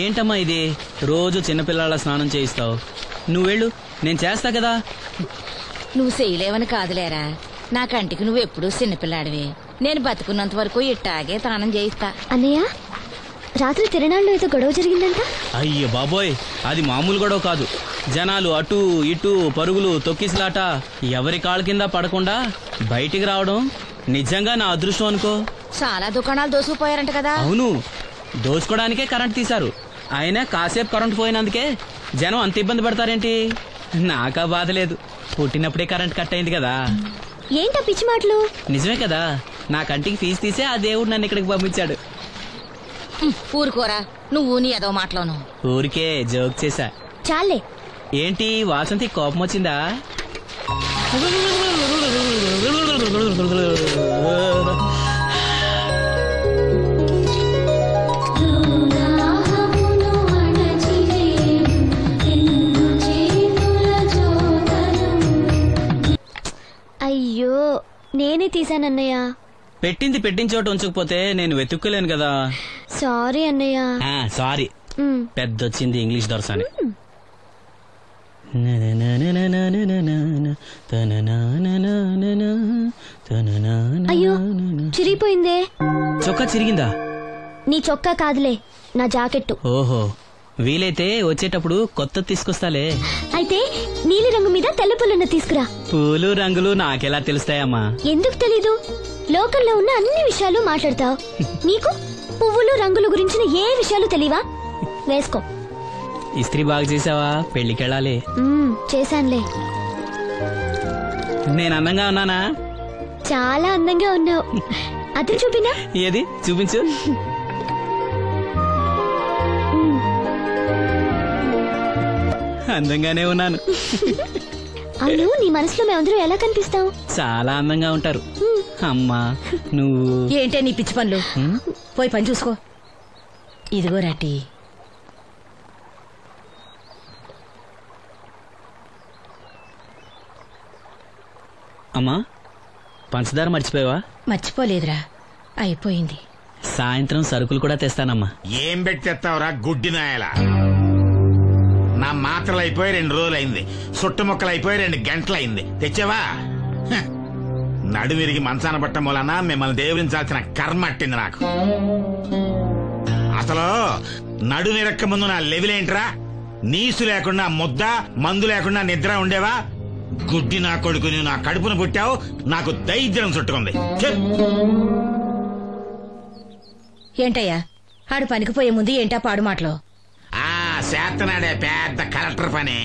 ఏంటమ్మా ఇది? రోజు చిన్నపిల్లల స్నానం చేయిస్తావు. నువ్వెళ్ళు, నేను చేస్తా కదా. నువ్వు చేయలేవని కాదులేరా, నా కంటికి నువ్వెప్పుడూ చిన్నపిల్లాడివి. నేను బతుకున్నంత వరకు ఇట్టాగే స్నానం చేయిస్తా. అన్నయ్య, రాత్రి తిరణాల్లో ఏదో గొడవ జరిగిందంట. అయ్యో బాబోయ్, అది మామూలు గొడవ కాదు. జనాలు అటు ఇటు పరుగులు, తొక్కిసలాట. ఎవరి కాళ్ళ కింద పడకుండా బయటికి రావడం నిజంగా నా అదృష్టం అనుకో. చాలా దుకాణాలు దోసుకుపోయారంట కదా. అవును, దోచుకోవడానికే కరెంట్ తీశారు. అయినా కాసేపు కరెంట్ పోయినందుకే జనం అంత ఇబ్బంది పడతారేంటి? నాకా బాధ లేదు, పుట్టినప్పుడే కరెంట్ కట్ అయింది కదా. ఏంటా పిచ్చి మాటలు? నిజమే కదా, నా కంటికి ఫీజు తీసే ఆ దేవుడు నన్ను ఇక్కడికి పంపించాడు. ఊరుకోరా, నువ్వు నీ ఏదో మాటలోను. ఊరికే జోక్ చేశా. చాలే. ఏంటి వాసంతి, కోపం వచ్చిందా? అయ్యో, నేనే తీసానన్నయ్య. పెట్టింది పెట్టిన చోట ఉంచకపోతే నేను వెతుక్కోలేను కదా. సారీ అన్నయ్య. సారీ. పెద్దొచ్చింది ఇంగ్లీష్ దొరసాని. అయ్యో, చిరిగిపోయిందే. చొక్కా చిరిగిందా? నీ చొక్కా కాదులే, నా జాకెట్టు. ఓహో, వీలైతే వచ్చేటప్పుడు కొత్త తీసుకొస్తాలే. అయితే నీలి రంగు మీద తెల్ల పుల్లన్న తీసుకురా. పూలు రంగులు నాకెలా తెలుస్తాయమ్మా? ఎందుకు తెలీదు? లోకల్లో ఉన్న అన్ని విషయాలు మాట్లాడతావు. నీకు పువ్వులు రంగుల గురించిన ఏ విషయాలు తెలియవా? వేసుకో. ఇస్త్రీ బాగా చేసావా? పెళ్లికెళ్ళాలి. చేశానులే. నేను అందంగా ఉన్నానా? చాలా అందంగా ఉన్నావు. అతను చూపినా? ఏది చూపించు. అందంగానే ఉన్నాను. అవును, నీ మనసులో మేమందరం ఎలా కనిపిస్తాం? చాలా అందంగా ఉంటారు. అమ్మా నువ్వు ఏంటే నీ పిచ్చి పనులు? పోయి పని చూసుకో. ఇదిగో రాటి. అమ్మా, పంచదార మర్చిపోయావా? మర్చిపోలేదురా, అయిపోయింది. సాయంత్రం సరుకులు కూడా తెస్తానమ్మా. ఏం పెట్టేస్తావురా గుడ్డి నాయలా? నా మాత్రలు అయిపోయి 2 రోజులైంది, సుట్టుముక్కలు అయిపోయి 2 గంటలైంది. తెచ్చావా? నడుమిరిగి మంచాన పట్ట మూలన మిమ్మల్ని దేవురించాల్సిన కర్మ అట్టింది నాకు. అసలు నడుమిరక్క ముందు నా లెవెలేంట్రా? నీసు లేకుండా ముద్ద, మందు లేకుండా నిద్ర ఉండేవా? గుడ్డి నా కొడుకు, నువ్వు నా కడుపును పుట్టావు, నాకు దైద్యం చుట్టుకుంది. ఏంటయ్యా ఆడు పనికిపోయే ముందు ఏంటా పాడు మాటలో? చేతనాడే పెద్ద కలెక్టర్ పని.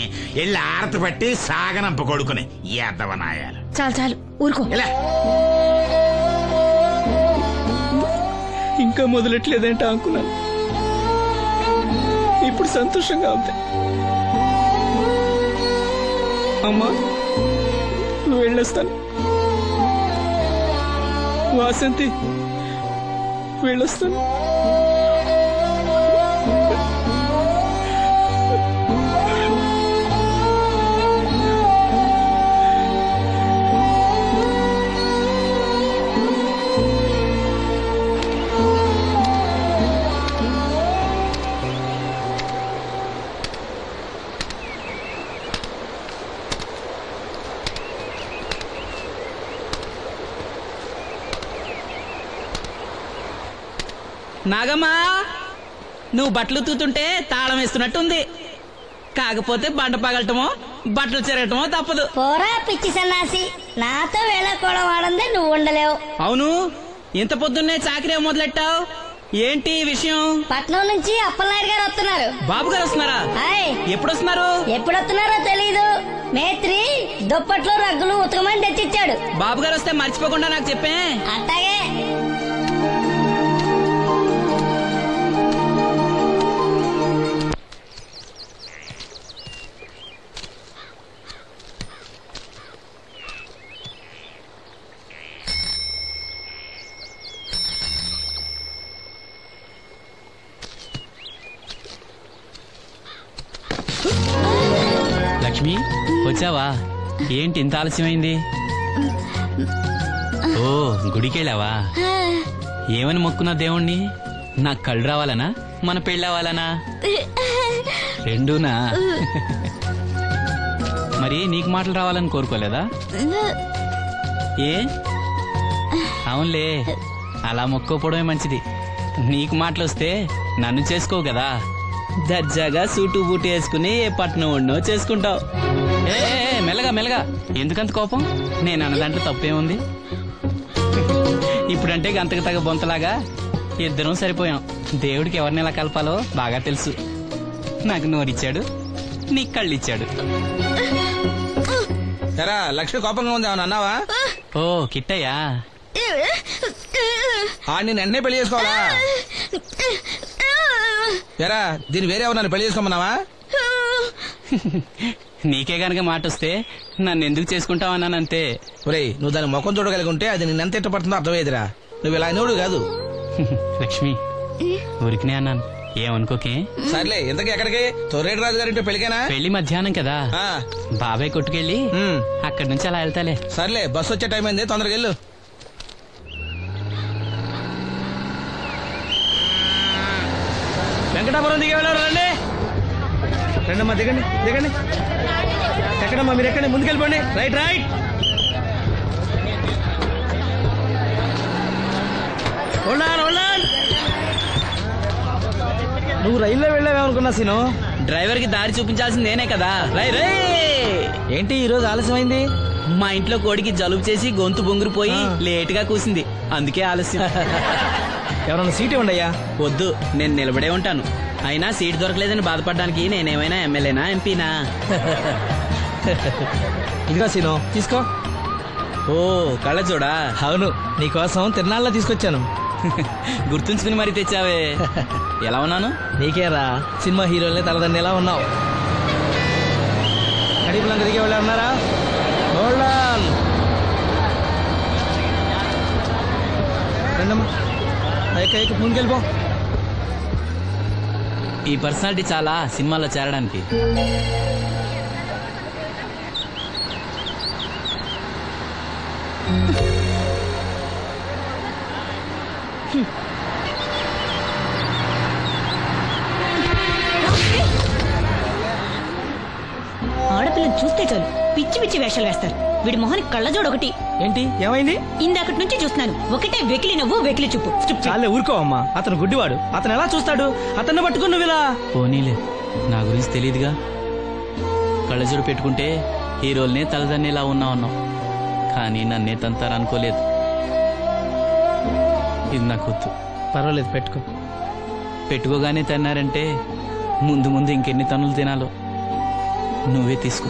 ఎల్లి ఆరతి పట్టి సాగనంప కొడుకుని ఎద్దవనాయాలు. చాలు చాలు, ఊరుకో. ఇంకా మొదలెట్లేదేంటా అనుకున్నాను. ఇప్పుడు సంతోషంగా ఉంది. అమ్మా, నువ్వు వెళ్ళొస్తాను. వాసంతి, వెళ్ళొస్తాను. నాగమ్మా, నువ్వు బట్టలు తూతుంటే తాళం వేస్తున్నట్టుంది. కాకపోతే బండ పగలటమో బట్టలు చెరగటమో తప్పదు. పోరా పిచ్చి సన్నాసి, నాతో వేళకోవడం వాడందే నువ్వు ఉండలేవు. అవును, ఇంత పొద్దున్నే చాకరీ మొదలెట్టావు, ఏంటి విషయం? పట్నం నుంచి అప్పలనాయుడు గారు వస్తున్నారు. బాబు గారు వస్తున్నారా? ఎప్పుడు వస్తున్నారు? ఎప్పుడు వస్తున్నారో తెలీదు. మేత్రి దుప్పట్లు రగ్గులు ఉతకమని తెచ్చిచ్చాడు. బాబు గారు వస్తే మర్చిపోకుండా నాకు చెప్పే. అట్టాగే. లక్ష్మి, వచ్చావా? ఏంటి ఇంత ఆలస్యమైంది? ఓ, గుడికెళ్ళావా? ఏమని మొక్కున్నా దేవుణ్ణి? నాకు కళ్ళు రావాలనా? మన పెళ్ళి అవ్వాలనా? రెండూనా? మరి నీకు మాటలు రావాలని కోరుకోలేదా? ఏ అవునులే, అలా మొక్కోపోవడమే మంచిది. నీకు మాటలు వస్తే నన్ను చేసుకోవు కదా, దర్జాగా సూటు బూటు వేసుకుని ఏ పట్నం ఉండో చేసుకుంటావు. ఏ మెల్లగా మెల్లగా, ఎందుకంత కోపం? నేను అన్నదాంట్లో తప్పేముంది? ఇప్పుడంటే గంతకు తగ్గ బొంతలాగా ఇద్దరం సరిపోయాం. దేవుడికి ఎవరిని ఎలా కలపాలో బాగా తెలుసు. నాకు నోరిచ్చాడు, నీకు కళ్ళు ఇచ్చాడు. ఎరా లక్ష్మి కోపంగా ఉంది, ఏమన్నా అన్నావా? ఓ కిట్టయ్యా, నేను వెంటనే పెళ్లి చేసుకోవాలా? ఎరా దీన్ని వేరే ఎవరు పెళ్లి చేసుకోమన్నావా? నీకే గనక మాట వస్తే నన్ను ఎందుకు చేసుకుంటావన్నానంతే. ఒరేయ్, నువ్వు దాని ముఖం చూడగలిగి ఉంటే అది నిన్నెంత ఇష్టపడుతుందో అర్థమయ్యేదిరా. నువ్వు ఇలా అనేవాడు కాదు. లక్ష్మి, ఊరికినే అన్నాను, ఏమనుకోకే. సర్లే, ఇంతకీ ఎక్కడికి? తొర్రేటి రాజు గారింటే పెళ్లికేనా? పెళ్లి మధ్యాహ్నం కదా, బాబాయ్ కొట్టుకెళ్ళి అక్కడి నుంచి అలా వెళ్తాలే. సర్లే, బస్సు వచ్చే టైం అయింది, తొందరగా వెళ్ళు. వెంకటాపురం దిగే వెళ్ళారు. రండి రండమ్మా, దిగండి దిగండి. ఎక్కడమ్మా మీరు? ఎక్కండి, ముందుకెళ్ళిపోండి. Right right. నువ్వు రైల్లో వెళ్ళావేమనుకున్నా సీను. డ్రైవర్ కి దారి చూపించాల్సింది నేనే కదా. ఏంటి ఈ రోజు ఆలస్యమైంది? మా ఇంట్లో కోడికి జలుబు చేసి గొంతు బొంగురుపోయి లేటుగా కూసింది, అందుకే ఆలస్యం. ఎవరన్నా సీట్ ఇవ్వండి అయ్యా. వద్దు, నేను నిలబడే ఉంటాను. అయినా సీట్ దొరకలేదని బాధపడడానికి నేనేమైనా ఎమ్మెల్యేనా ఎంపీనా? ఇదిగో సీను, తీసుకో. ఓ కళ్ళజోడా? అవును, నీకోసం తిరునాళ్ళ తీసుకొచ్చాను. గుర్తుంచుకుని మరి తెచ్చావే. ఎలా ఉన్నాను? నీకేరా, సినిమా హీరోలనే తలదండి ఎలా ఉన్నావు. కడిపులంక దిగే వాళ్ళు ఉన్నారా? రండమ్మా, ముందుకెళ్ళిపో. ఈ పర్సనాలిటీ చాలా సినిమాలో చేరడానికి. ఆడపిల్లని చూస్తే చాలు పిచ్చి పిచ్చి వేషాలు వేస్తారు. వీడి మొహానికి కళ్ళజోడు ఒకటి. ఏంటి ఏమైంది? ఇందాకటి నుంచి చూస్తున్నాను, ఒకటే వెకిలి నవ్వు వెకిలి చూపు. చాలే ఊరుకోవమ్మా, అతను గుడ్డివాడు. అతను ఎలా చూస్తాడు? అతన్ని పట్టుకుని నువ్వు ఇలా. పోనీలే, నా గురించి తెలియదుగా. కళ్ళజోడు పెట్టుకుంటే హీరోల్నే తలదన్నేలా ఉన్నావు, కానీ నన్నే తంతారనుకోలేదు. ఇది నాకు వద్దు. పర్వాలేదు, పెట్టుకో. పెట్టుకోగానే తన్నారంటే ముందు ముందు ఇంకెన్ని తన్నులు తినాలో నువ్వే తీసుకో.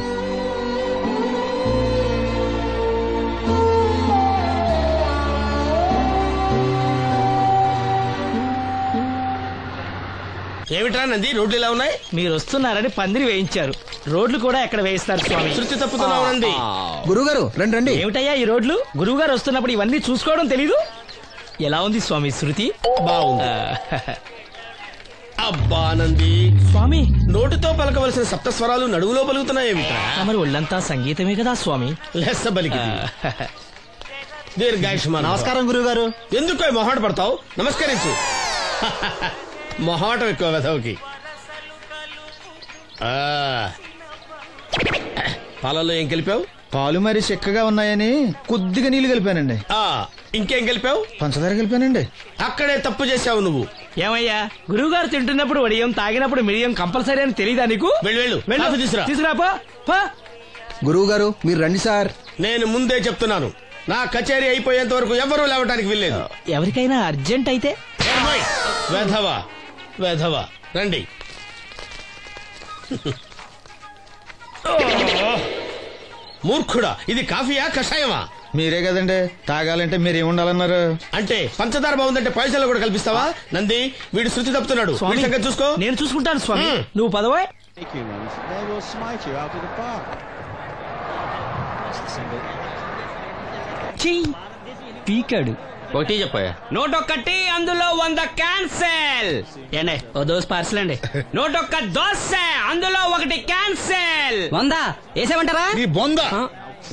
ఏమిట్రా నంది, రోడ్లు ఇలా ఉన్నాయి? మీరు వస్తున్నారని పందిరి వేయించారు. రోడ్లు కూడా ఎక్కడ వేయిస్తారు స్వామి? శృతి తప్పుతున్నావు నంది. గురుగారు రండి రండి. ఏమిటయ్యా ఈ రోడ్లు? గురువు గారు వస్తున్నప్పుడు ఇవన్నీ చూసుకోవడం తెలీదు? ఎలా ఉంది స్వామి శృతి? బాగుంది. అబ్బా నంది, స్వామి నోటితో పలకవలసిన సప్తస్వరాలు నడువులో పలుకుతున్నాయేమిట్రా? మరి ఒళ్ళంతా సంగీతమే కదా స్వామి. లెస్స బలికి దీర్ఘాయుష్మాన్. నమస్కారం గురుగారు. ఎందుకు మొహాట పడతావు? నమస్కరించు. మొహాటం ఎక్కువ వెధవుకి. పాలల్లో ఏం కలిపావు? పాలు మరి చిక్కగా ఉన్నాయని కొద్దిగా నీళ్లు కలిపానండి. ఇంకేం కలిపావు? పంచదార కలిపానండి. అక్కడే తప్పు చేశావు నువ్వు. ఏమయ్యా, గురువు గారు తింటున్నప్పుడు వడియం, తాగినప్పుడు మిడియం కంపల్సరీ అని తెలీదా నీకు? వెళ్ళు వెళ్ళు, తీసురా. తీసుకురా. గురువు గారు మీరు రండి సార్. నేను ముందే చెప్తున్నాను, నా కచేరీ అయిపోయేంత వరకు ఎవరూ లేవటానికి వెళ్ళలేదు. ఎవరికైనా అర్జెంట్ అయితే వేధవా వేధవా రండి. మూర్ఖుడా, ఇది కాఫీయా కషాయమా? మీరే కదండి తాగాలంటే మీరేముండాలన్నారు? అంటే పంచదార బాగుందంటే పైసలు కూడా కల్పిస్తావా? నంది, వీడు శృతి తప్పుతున్నాడు. స్వామి, సంగతి చూసుకో. నేను చూసుకుంటాను స్వామి. నువ్వు పదవా. పీకాడు. ఒకటి చెప్పాయా? 101 అందులో 100 క్యాన్సెల్. ఏండే ఓ దోస్ పార్సల్ అండి. 101 దోశ అందులో 1 క్యాన్సెల్. 100 వేసేమంటారా? నీ బొంద.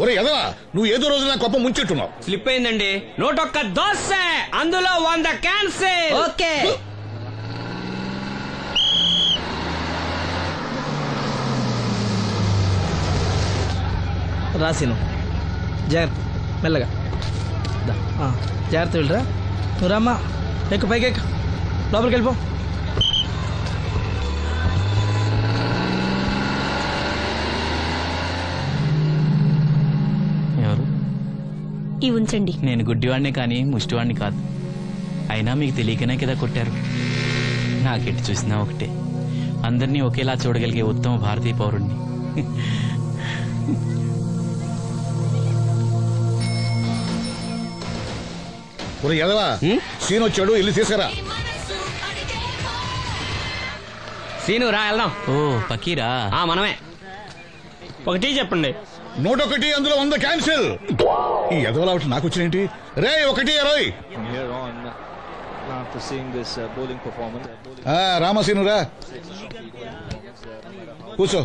ఒరే ఎదవా, నువ్వు ఏదో రోజు నా గొప్ప ముంచెట్టున్నావు. స్లిప్ అయిందండి. 101 దోశ అందులో 100 క్యాన్సెల్. ఓకే. రాసిను జాగ్రత్త మెల్లగా దా, జాగ్రత్త వెళ్ళరా నువ్వు రామ్మా ఎక్కు పైకి ఎక్కు లోపలికి వెళ్ళిపో ఎవరు? ఇవి ఉంచండి. నేను గుడ్డివాడినే కానీ ముష్టివాడిని కాదు. అయినా మీకు తెలియకనే కదా కొట్టారు. నాకెట్టి చూసినా ఒకటే, అందరినీ ఒకేలా చూడగలిగే ఉత్తమ భారతీయ పౌరుణ్ణి. ఒరే ఎదవా సీన్ వచ్చాడు ఇల్లు తీసుకురా. సీను రా వెళ్దాం. ఓ పకీరా, మనమే. ఒకటి చెప్పండి. 101 అందులో 100 క్యాన్సిల్. ఈ ఎదవలా ఒకటి నాకు వచ్చినేంటి రే 1-20. రామసీను రా కూర్చో.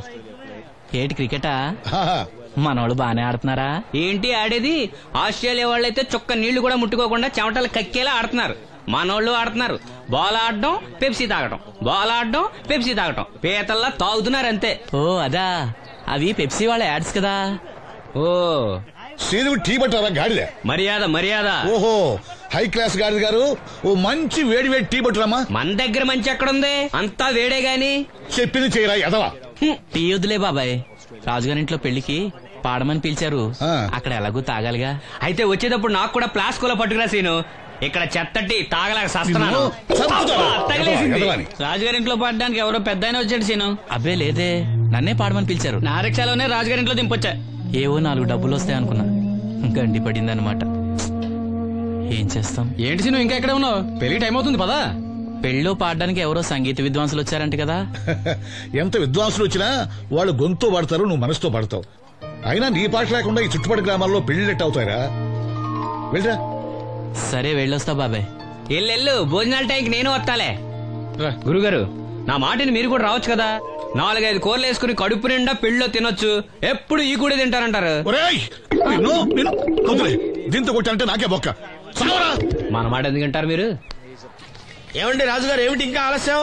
ఏటి క్రికెటా? ఆహా. మనోళ్ళు బానే ఆడుతున్నారా? ఏంటి ఆడేది? ఆస్ట్రేలియా వాళ్ళైతే చుక్క నీళ్లు కూడా ముట్టుకోకుండా చెమటలు కక్కేలా ఆడుతున్నారు. మనోళ్ళు ఆడుతున్నారు బాల్ ఆడడం పెప్సీ తాగటం, బాల్ ఆడడం పెప్సీ తాగటం, పీతల్లా తాగుతున్నారు అంతే. ఓ అదా, అవి పెప్సీ వాళ్ళ యాడ్స్ కదా. ఓ సీను టీ పట్టారా గాడిద? మర్యాద మర్యాద. ఓహో హై క్లాస్ గాడిద గారు, ఓ మంచి వేడి వేడి టీ పట్టురామా. మన దగ్గర మంచి ఎక్కడుంది, అంతా వేడే గాని. చెప్పింది చేయరా ఎదవా. టీ వద్దులే బాబాయ్, రాజుగారింట్లో పెళ్లికి పాడమని పిలిచారు, అక్కడ ఎలాగూ తాగాలిగా. అయితే వచ్చేటప్పుడు నాకు కూడా ప్లాస్కోలో పట్టుకురా సీను. ఇక్కడ చెత్తటి తాగలేక సస్తున్నాను. రాజుగారింట్లో పాడడానికి ఎవరో పెద్ద ఆయన వచ్చాడు సీను. అబ్బే లేదే, నన్నే పాడమని పిలిచారు. నా రిక్షాలోనే రాజుగారింట్లో దింపొచ్చా. ఏవో 4 డబ్బులు వస్తాయి అనుకున్నా, గండి పడింది అనమాట. ఏం చేస్తాం? ఏంటి సీను ఇంకా ఎక్కడ ఉన్నావు? పెళ్లి టైం అవుతుంది పదా. పెళ్ళిలో పాడడానికి ఎవరో సంగీత విద్వాంసులు వచ్చారంట కదా. ఎంత విద్వాంసులు వచ్చినా వాళ్ళు గొంతు పాడతారు, నువ్వు మనసుతో పాడతావు. అయినా నీ పాట లేకుండా ఈ చుట్టుపక్కల గ్రామాల్లో పెళ్లిళ్ళెట్ అవుతాయిరా. వెళ్ళరా. సరే వెళ్ళొస్తా బాబాయ్. ఎల్లెళ్ళు, భోజనాల టైంకి నేను వస్తాలే. గురుగారు నా మాటిని మీరు కూడా రావచ్చు కదా. 4-5 కూరలు వేసుకుని కడుపు నిండా పెళ్ళిలో తినొచ్చు. ఎప్పుడు ఈ కూడా తింటారంటారు. దీంతో కొట్టానంటే నాకే బొక్క. మన మాట ఎందుకంటారు మీరు? ఏమండి రాజుగారు, ఏమిటి ఇంకా ఆలస్యం?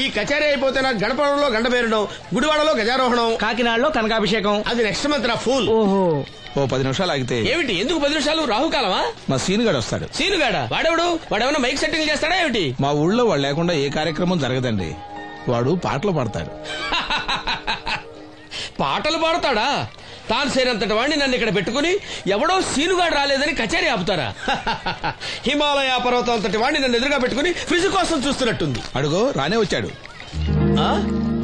ఈ కచేరీ అయిపోతే నాకు గణపవరంలో గండ పేరడం, గుడివాడలో గజారోహణం, కాకినాడలో కనకాభిషేకం. అది నెక్స్ట్ మంత్ నా ఫుల్. ఓహో, ఓ 10 నిమిషాలు ఆగితే. ఏమిటి ఎందుకు 10 నిమిషాలు? రాహుకాలమా? మా సీనుగాడు వస్తాడు. సీనుగాడా? వాడెవడు? వాడేమన్నా మైక్ సెట్టింగ్ చేస్తాడా ఏమిటి? మా ఊళ్ళో వాడు లేకుండా ఏ కార్యక్రమం జరగదండి. వాడు పాటలు పాడతాడు. పాటలు పాడతాడా? తాను సేనంతటి వాడిని నన్ను ఇక్కడ పెట్టుకుని ఎవడో సీనుగాడు రాలేదని కచేరీ ఆపుతారా? హిమాలయ పర్వతం అంతటి వాడిని నన్ను ఎదురుగా పెట్టుకుని ఫ్రిజ్ కోసం చూస్తున్నట్టుంది. అడుగో రానే వచ్చాడు.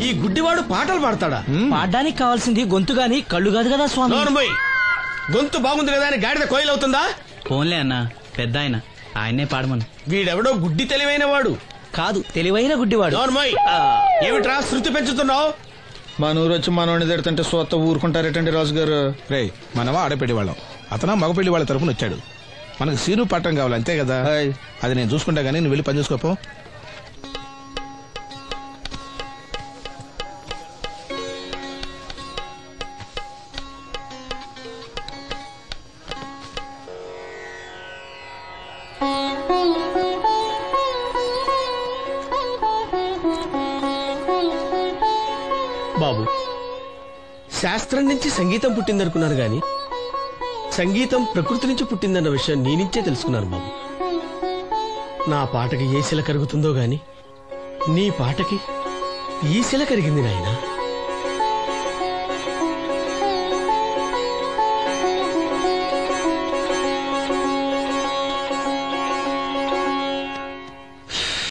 ఈ గుడ్డివాడు పాటలు పాడతాడా? పాడడానికి కావాల్సింది గొంతు గాని కళ్ళు కాదు కదా స్వామి. గొంతు బాగుంది కదా అని గాడిద కోయిలవుతుందా? ఫోన్లే అన్న, పెద్ద ఆయన, ఆయన్నే పాడమను. వీడెవడో గుడ్డి తెలివైన వాడు కాదు, తెలివైన గుడ్డివాడు. ఏమిట్రా శృతి పెంచుతున్నావు? మన ఊరు వచ్చి మనోడిని తిడుతుంటే సొత్త ఊరుకుంటారేటండి రాజుగారు? రే మనవా ఆడపెళ్లివాళ్ళం, అతను మగపెళ్లి వాళ్ళ తరపున వచ్చాడు. మనకు సీను పట్టం కావాలి అంతే కదా. అది నేను చూసుకుంటా గానీ నువ్వు వెళ్ళి పని చూసుకోపో. బాబు, శాస్త్రం నుంచి సంగీతం పుట్టిందనుకున్నారు గాని సంగీతం ప్రకృతి నుంచి పుట్టిందన్న విషయం నీ నుంచే తెలుసుకున్నాను బాబు. నా పాటకి ఏ శిల కరుగుతుందో గాని నీ పాటకి ఈ శిల కరిగింది నాయనా.